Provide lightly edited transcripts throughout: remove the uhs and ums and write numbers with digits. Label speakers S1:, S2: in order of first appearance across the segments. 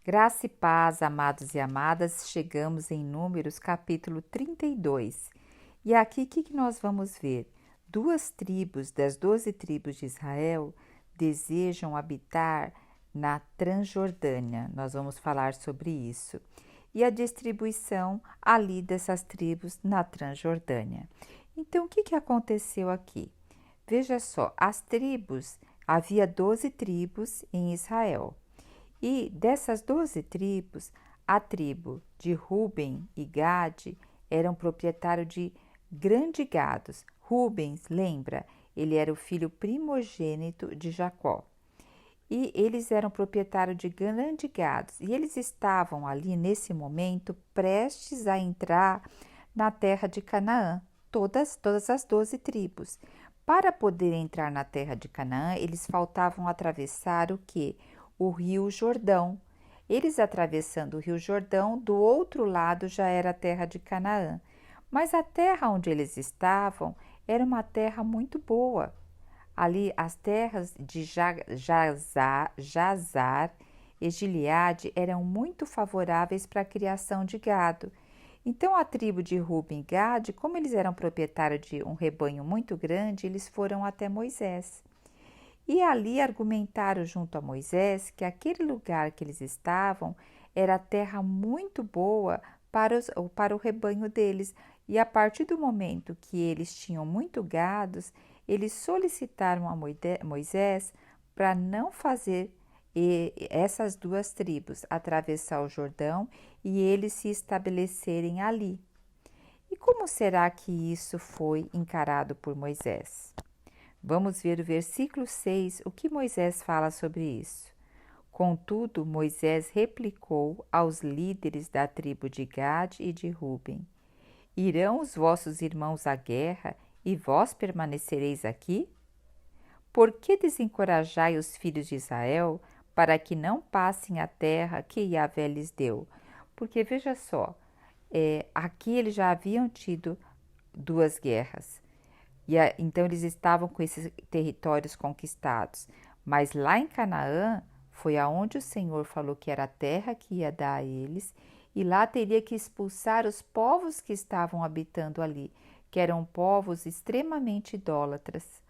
S1: Graça e paz, amados e amadas, chegamos em Números capítulo 32. E aqui o que nós vamos ver? Duas tribos das 12 tribos de Israel desejam habitar na Transjordânia. Nós vamos falar sobre isso. E a distribuição ali dessas tribos na Transjordânia. Então, o que aconteceu aqui? Veja só, havia 12 tribos em Israel. E dessas 12 tribos, a tribo de Ruben e Gade eram proprietários de grandes gados. Rubens, lembra, ele era o filho primogênito de Jacó. E eles eram proprietários de grandes gados. E eles estavam ali, nesse momento, prestes a entrar na terra de Canaã, todas as 12 tribos. Para poder entrar na terra de Canaã, eles faltavam atravessar o quê? O Rio Jordão. Eles atravessando o Rio Jordão, do outro lado já era a terra de Canaã. Mas a terra onde eles estavam era uma terra muito boa. Ali as terras de Jazar e Gileade eram muito favoráveis para a criação de gado. Então a tribo de Ruben e Gade, como eles eram proprietários de um rebanho muito grande, eles foram até Moisés. E ali argumentaram junto a Moisés que aquele lugar que eles estavam era terra muito boa para o rebanho deles. E a partir do momento que eles tinham muito gados, eles solicitaram a Moisés para não fazer essas duas tribos atravessar o Jordão e eles se estabelecerem ali. E como será que isso foi encarado por Moisés? Vamos ver o versículo 6, o que Moisés fala sobre isso. Contudo, Moisés replicou aos líderes da tribo de Gade e de Ruben: Irão os vossos irmãos à guerra e vós permanecereis aqui? Por que desencorajai os filhos de Israel para que não passem a terra que Yahvé lhes deu? Porque veja só, aqui eles já haviam tido duas guerras. Então eles estavam com esses territórios conquistados. Mas lá em Canaã foi aonde o Senhor falou que era a terra que ia dar a eles, e lá teria que expulsar os povos que estavam habitando ali, que eram povos extremamente idólatras.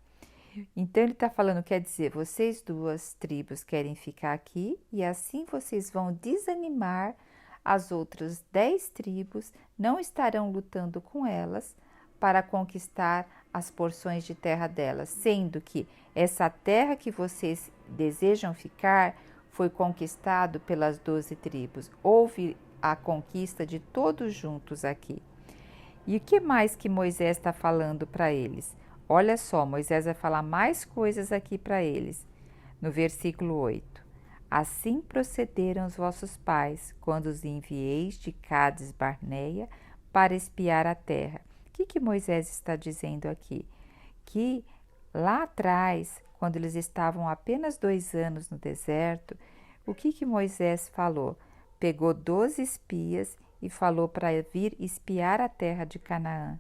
S1: Então ele está falando, quer dizer, vocês duas tribos querem ficar aqui e assim vocês vão desanimar as outras 10 tribos, não estarão lutando com elas para conquistar as porções de terra delas, sendo que essa terra que vocês desejam ficar foi conquistado pelas 12 tribos. Houve a conquista de todos juntos aqui. E o que mais que Moisés está falando para eles? Olha só, Moisés vai falar mais coisas aqui para eles. No versículo 8. Assim procederam os vossos pais, quando os envieis de Cades Barneia para espiar a terra. O que Moisés está dizendo aqui? Que lá atrás, quando eles estavam apenas 2 anos no deserto, o que Moisés falou? Pegou 12 espias e falou para vir espiar a terra de Canaã.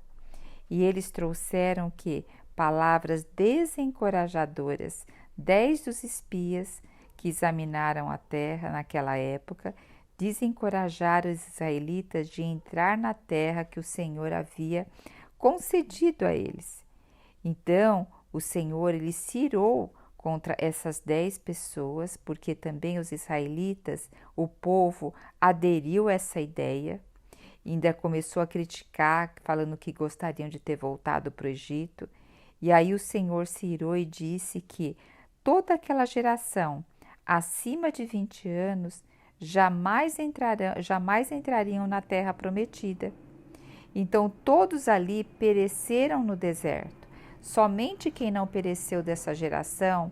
S1: E eles trouxeram que palavras desencorajadoras. 10 dos espias que examinaram a terra naquela época desencorajaram os israelitas de entrar na terra que o Senhor havia concedido a eles. Então, o Senhor ele se irou contra essas 10 pessoas, porque também os israelitas, o povo, aderiu a essa ideia, ainda começou a criticar, falando que gostariam de ter voltado para o Egito. E aí o Senhor se irou e disse que toda aquela geração acima de 20 anos jamais entrariam na terra prometida. Então todos ali pereceram no deserto. Somente quem não pereceu dessa geração,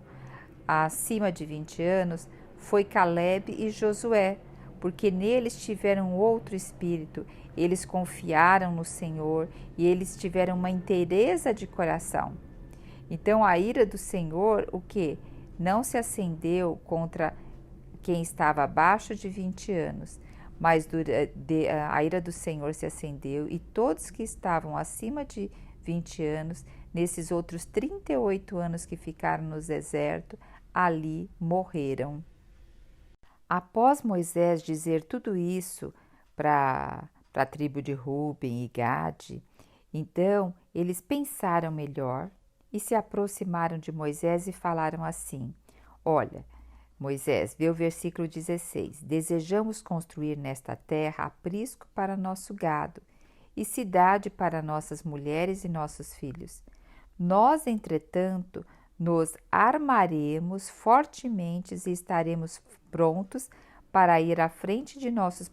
S1: acima de 20 anos, foi Caleb e Josué, porque neles tiveram outro espírito, eles confiaram no Senhor e eles tiveram uma inteireza de coração. Então a ira do Senhor, o que? Não se acendeu contra quem estava abaixo de 20 anos, mas a ira do Senhor se acendeu e todos que estavam acima de 20 anos, nesses outros 38 anos que ficaram no deserto, ali morreram. Após Moisés dizer tudo isso para a tribo de Ruben e Gade, então eles pensaram melhor e se aproximaram de Moisés e falaram assim: Olha, Moisés, vê o versículo 16: Desejamos construir nesta terra aprisco para nosso gado e cidade para nossas mulheres e nossos filhos. Nós, entretanto, nos armaremos fortemente e estaremos prontos para ir à frente de nossos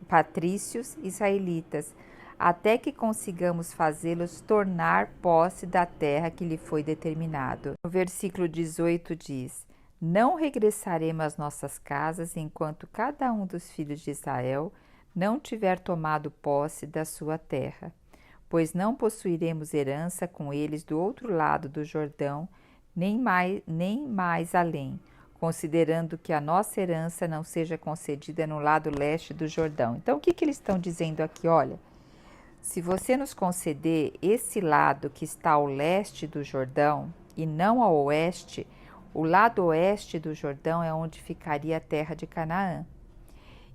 S1: patrícios israelitas, até que consigamos fazê-los tornar posse da terra que lhe foi determinado. O versículo 18 diz: Não regressaremos às nossas casas enquanto cada um dos filhos de Israel não tiver tomado posse da sua terra, pois não possuiremos herança com eles do outro lado do Jordão, nem mais além, considerando que a nossa herança não seja concedida no lado leste do Jordão. Então, o que eles estão dizendo aqui? Olha, se você nos conceder esse lado que está ao leste do Jordão e não ao oeste, o lado oeste do Jordão é onde ficaria a terra de Canaã.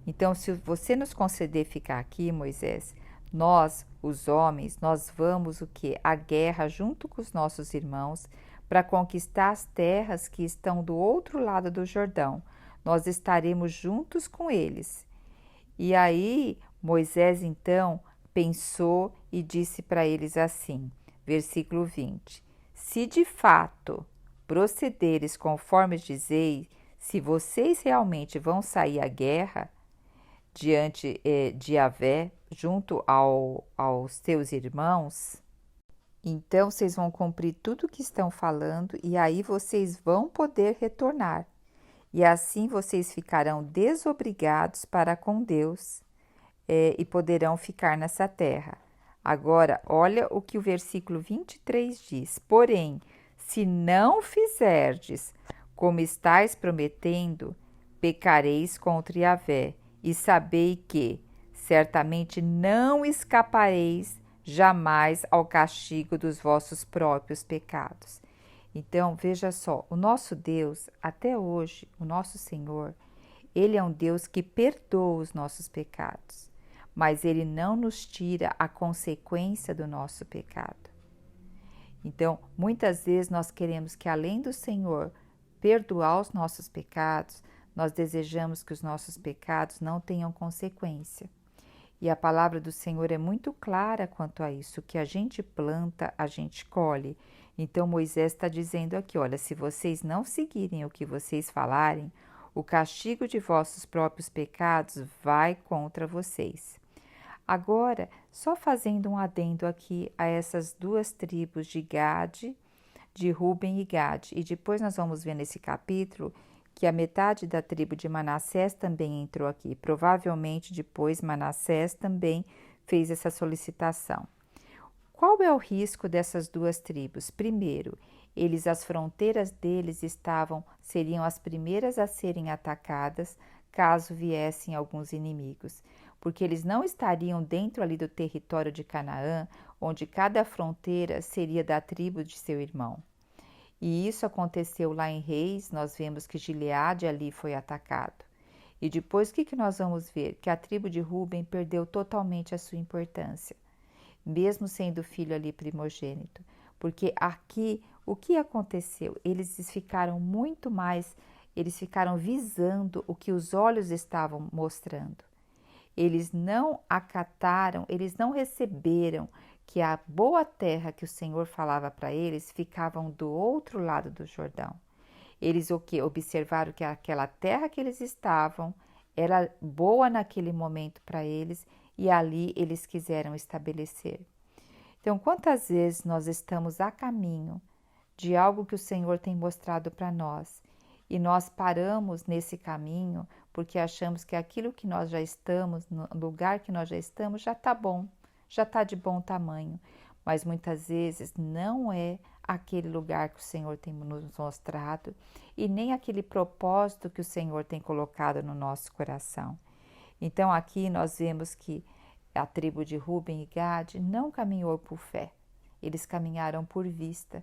S1: Então, se você nos conceder ficar aqui, Moisés, nós, os homens, nós vamos o quê? A guerra junto com os nossos irmãos para conquistar as terras que estão do outro lado do Jordão. Nós estaremos juntos com eles. E aí, Moisés então pensou e disse para eles assim, versículo 20: Se de fato procederes conforme dizei, se vocês realmente vão sair à guerra diante de Yahvé, junto aos teus irmãos, então vocês vão cumprir tudo o que estão falando e aí vocês vão poder retornar. E assim vocês ficarão desobrigados para com Deus e poderão ficar nessa terra. Agora, olha o que o versículo 23 diz. Porém, se não fizerdes como estáis prometendo, pecareis contra Yahvé, e sabei que certamente não escapareis jamais ao castigo dos vossos próprios pecados. Então, veja só, o nosso Deus, até hoje, o nosso Senhor, Ele é um Deus que perdoa os nossos pecados, mas Ele não nos tira a consequência do nosso pecado. Então, muitas vezes nós queremos que, além do Senhor perdoar os nossos pecados, nós desejamos que os nossos pecados não tenham consequência. E a palavra do Senhor é muito clara quanto a isso, que a gente planta, a gente colhe. Então Moisés está dizendo aqui, olha, se vocês não seguirem o que vocês falarem, o castigo de vossos próprios pecados vai contra vocês. Agora, só fazendo um adendo aqui a essas duas tribos de Gade, de Ruben e Gade, e depois nós vamos ver nesse capítulo que a metade da tribo de Manassés também entrou aqui. Provavelmente depois Manassés também fez essa solicitação. Qual é o risco dessas duas tribos? Primeiro, as fronteiras deles seriam as primeiras a serem atacadas caso viessem alguns inimigos, porque eles não estariam dentro ali do território de Canaã, onde cada fronteira seria da tribo de seu irmão. E isso aconteceu lá em Reis, nós vemos que Gileade ali foi atacado. E depois o que nós vamos ver? Que a tribo de Ruben perdeu totalmente a sua importância, mesmo sendo filho ali primogênito. Porque aqui, o que aconteceu? Eles ficaram visando o que os olhos estavam mostrando. Eles não acataram, eles não receberam que a boa terra que o Senhor falava para eles ficavam do outro lado do Jordão. Eles observaram que aquela terra que eles estavam era boa naquele momento para eles e ali eles quiseram estabelecer. Então, quantas vezes nós estamos a caminho de algo que o Senhor tem mostrado para nós e nós paramos nesse caminho porque achamos que aquilo que nós já estamos, no lugar que nós já estamos, já está bom, já está de bom tamanho, mas muitas vezes não é aquele lugar que o Senhor tem nos mostrado e nem aquele propósito que o Senhor tem colocado no nosso coração. Então aqui nós vemos que a tribo de Ruben e Gade não caminhou por fé, eles caminharam por vista.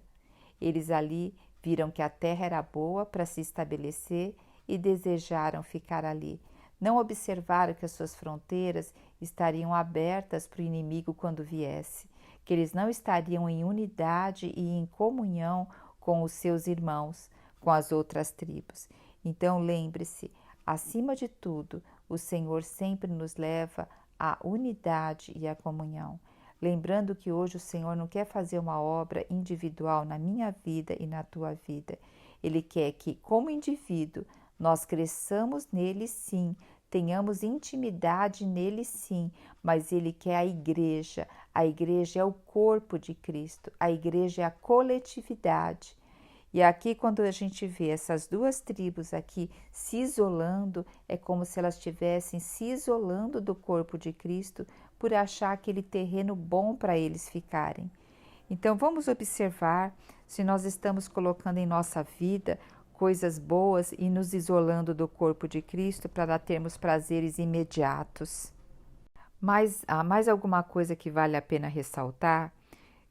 S1: Eles ali viram que a terra era boa para se estabelecer e desejaram ficar ali. Não observaram que as suas fronteiras estariam abertas para o inimigo quando viesse, que eles não estariam em unidade e em comunhão com os seus irmãos, com as outras tribos. Então lembre-se, acima de tudo, o Senhor sempre nos leva à unidade e à comunhão. Lembrando que hoje o Senhor não quer fazer uma obra individual na minha vida e na tua vida. Ele quer que, como indivíduo, nós cresçamos nele sim, tenhamos intimidade nele sim, mas ele quer a igreja. A igreja é o corpo de Cristo, a igreja é a coletividade. E aqui, quando a gente vê essas duas tribos aqui se isolando, é como se elas estivessem se isolando do corpo de Cristo por achar aquele terreno bom para eles ficarem. Então, vamos observar se nós estamos colocando em nossa vida coisas boas e nos isolando do corpo de Cristo para termos prazeres imediatos. Mas há mais alguma coisa que vale a pena ressaltar,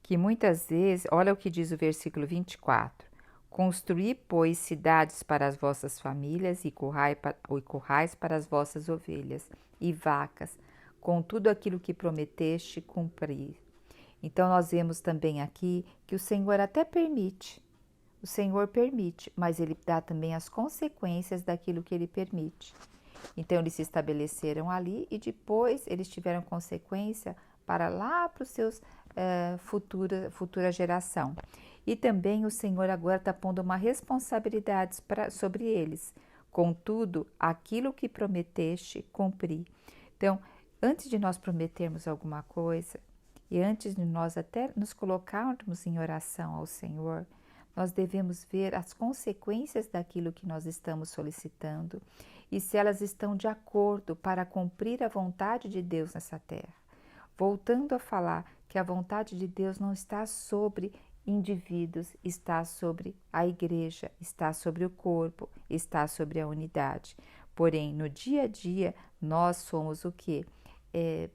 S1: que muitas vezes, olha o que diz o versículo 24. Construí, pois, cidades para as vossas famílias e currais para as vossas ovelhas e vacas, com tudo aquilo que prometeste cumprir. Então, nós vemos também aqui que o Senhor até permite, mas Ele dá também as consequências daquilo que Ele permite. Então, eles se estabeleceram ali e depois eles tiveram consequência para lá para os seus futura geração. E também o Senhor agora está pondo uma responsabilidade sobre eles. Contudo, aquilo que prometeste, cumprir. Então, antes de nós prometermos alguma coisa, e antes de nós até nos colocarmos em oração ao Senhor, nós devemos ver as consequências daquilo que nós estamos solicitando e se elas estão de acordo para cumprir a vontade de Deus nessa terra. Voltando a falar que a vontade de Deus não está sobre indivíduos, está sobre a igreja, está sobre o corpo, está sobre a unidade. Porém, no dia a dia, nós somos o quê?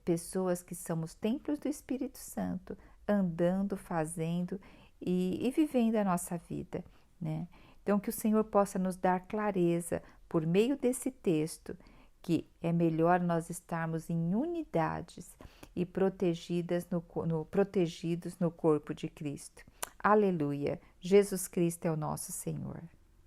S1: Pessoas que somos templos do Espírito Santo, andando, fazendo e vivendo a nossa vida, né? Então, que o Senhor possa nos dar clareza por meio desse texto, que é melhor nós estarmos em unidades e protegidos no corpo de Cristo. Aleluia! Jesus Cristo é o nosso Senhor.